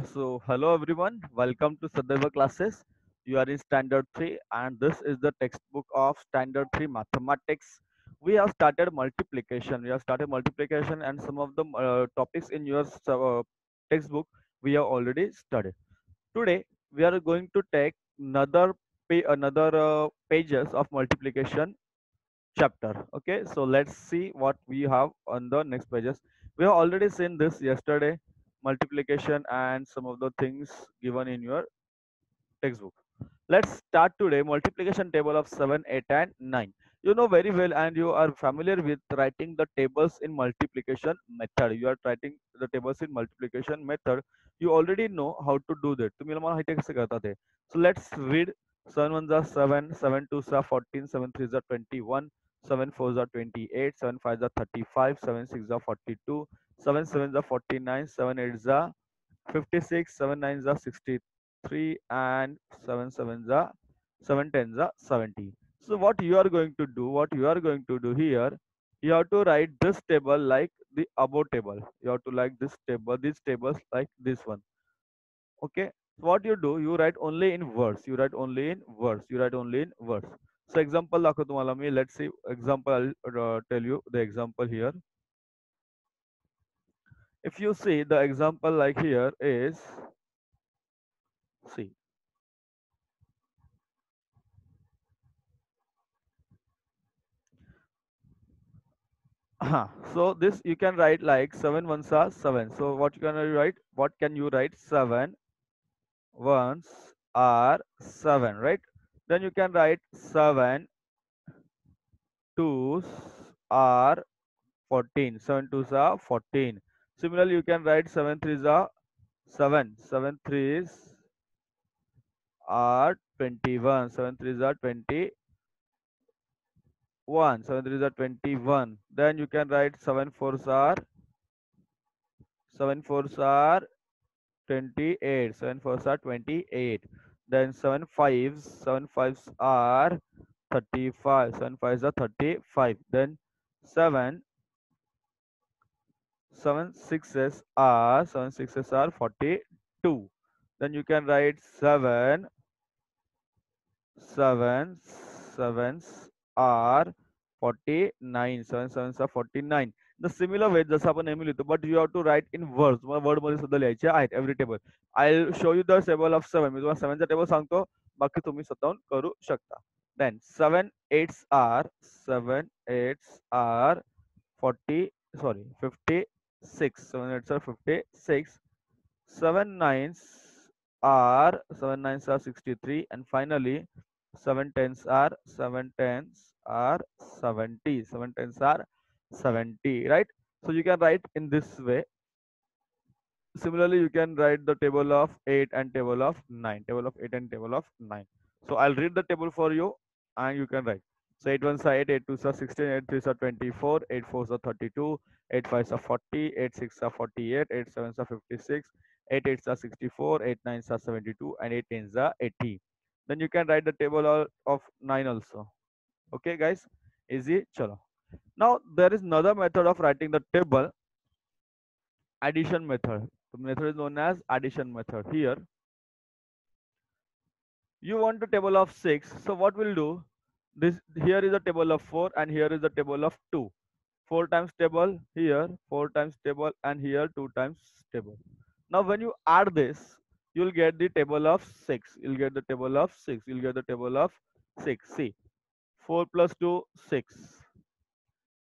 So, hello everyone, welcome to Sadaiva classes. You are in Standard 3, and this is the textbook of Standard 3 Mathematics. We have started multiplication. And some of the topics in your textbook we have already studied. Today, we are going to take another pages of multiplication chapter. Okay, so let's see what we have on the next pages. We have already seen this yesterday, multiplication and some of the things given in your textbook. Let's start today multiplication table of 7, 8 and 9. You know very well and you are familiar with writing the tables in multiplication method. You are writing the tables in multiplication method. You already know how to do that. तुम्ही मला माहिती आहे कसं करतात ते. So let's read 7 1s are 7, 7 2s are 14, 7 3s are 21, 7 4s are 28, 7 5s are 35, 7 6s are 42, 7 7s are 49, 7 8s are 56, 7 9s are 63, and 7 7s are 7 10s are 70. So what you are going to do, here, you have to write this table like the above table. You have to like this table, these tables like this one. Okay. So what you do, you write only in words. You write only in words. You write only in words. So example दाखव तुम्हाला मी. Let's see example. I'll tell you the example here. If you see the example like here is, see. So this you can write like 7 ones are 7. So what you can write? What can you write? 7 ones are 7, right? Then you can write 7 twos are 14. 7 twos are 14. Similarly, you can write 7 threes are 7. 7 threes are 21. 7 threes are 21. 7 threes are 21. Then you can write 7 fours are 28. 7 fours are 28. Then 7 fives are 35. 7 fives are 35. Then 7 7 sixes are 42. Then you can write 7 sevens are 49. 7 sevens are 49. The similar way जसं आपण नेहमी लिहितो, but you have to write in words. तुम्हाला word मध्ये सुद्धा लिहायचे आहेत every table. I'll show you the table of 7. मी तुम्हाला 7 चा टेबल सांगतो, बाकी तुम्ही स्वतःहून करू शकता. Then 7 eights are 40, sorry, 56. 7 eights are 56. 7 nines 7 nines are 63, and finally 7 tens are 70. 7 tens are 70, right? So you can write in this way. Similarly, you can write the table of 8 and table of 9. Table of 8 and table of 9. So I'll read the table for you and you can write. So 8 ones are 8, 8 twos are 16, 8 threes are 24, 8 fours are 32, 8 fives are 40, 8 six are 48, 8 sevens are 56, 8 eights are 64, 8 nines are 72, and 8 tens are 80. Then you can write the table of 9 also. Okay, guys? Easy? Chalo. Now, there is another method of writing the table, addition method. The method is known as addition method. Here, you want a table of 6. So what we'll do, this here is a table of 4 and here is a table of 2. 4 times table here, 4 times table, and here 2 times table. Now when you add this, you'll get the table of 6. You'll get the table of 6. You'll get the table of 6. See, 4 plus 2, 6.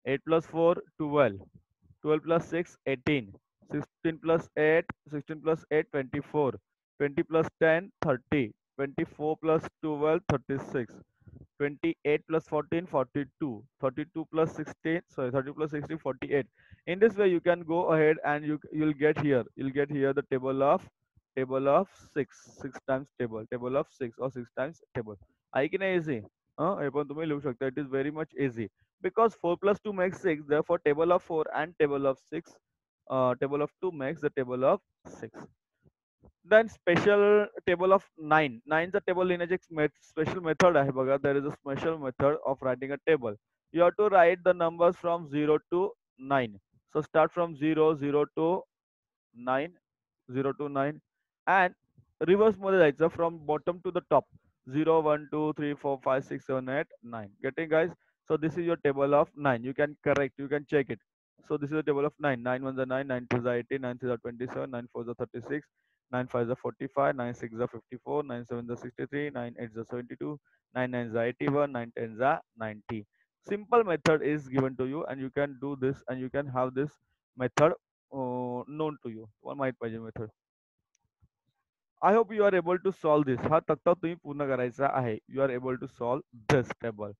8 plus 4, 12. 12 plus 6, 18. 16 plus 8, 16 plus 8, 24. 20 plus 10, 30. 24 plus 12, 36. 28 plus 14, 42. 32 plus 16, sorry, 30 plus 16, 48. In this way, you can go ahead and you'll get here. You'll get here the table of 6. 6 times table of 6, or 6 times table. I can easy. हे पण तुम्ही लिहू शकता. It is very much easy because 4 plus 2 makes 6. Therefore, table of 4 and table of 6, table of 2 makes the table of 6. Then special table of 9. 9 चा table लिहिण्याची special method आहे बघा. There is a special method of writing a table. You have to write the numbers from 0 to 9. So start from 0, 0 to 9, 0 to 9. and reverse मध्ये जायचं from bottom to the top. 0 1 2 3 4 5 6 7 8 9. Getting, guys? So this is your table of 9. You can correct, you can check it. So this is the table of 9. 9 1 is 9, 9 2 is 18, 9 3 is 27, 9 4 is 36, 9 5 is 45, 9 6 is 54, 9 7 is 63, 9 8 is 72, 9 9 is 81, 9 10 is 90. Simple method is given to you, and you can do this, and you can have this method known to you. One might method. I hope you are able to solve this. हा तक्ता तुम्ही पूर्ण करायचा आहे. You are able to solve this table.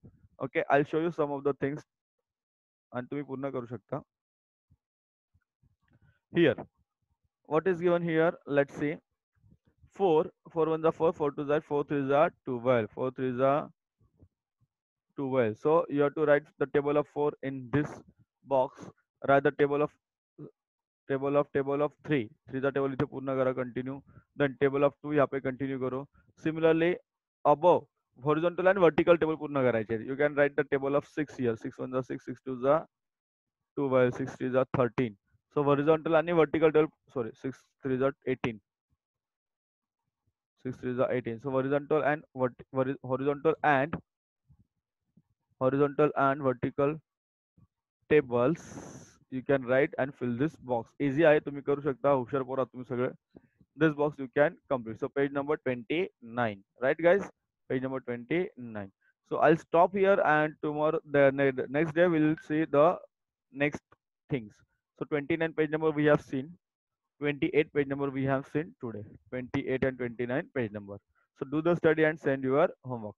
Okay, I'll show you some of the things and तुम्ही पूर्ण करू शकता. Here, what is given here? Let's see. 4, 4 1 is 4, 4 2 is 4 3 is 12, 4 3 is 12. So you have to write the table of 4 in this box. Write the table of 3. 3 चा table इथे पूर्ण करा, continue. Then table of 2 यहाँ पे continue करो. Similarly, above horizontal and vertical table पूर्ण करायचे. You can write the table of 6 here. 6 1 is 6, 6 2 is 12, 6 3 is 13. So horizontal and vertical table, sorry, 6 3 is 18. 6 3 is 18. So horizontal and vertical tables you can write and fill this box. Easy आहे, तुम्ही करू शकता. हुशार पोर आहात तुम्ही सगळे. This box you can complete. So page number 29, right, guys? Page number 29. So I'll stop here, and tomorrow, the next day, we'll see the next things. So 29 page number we have seen. 28 page number we have seen today. 28 and 29 page number. So do the study and send your homework.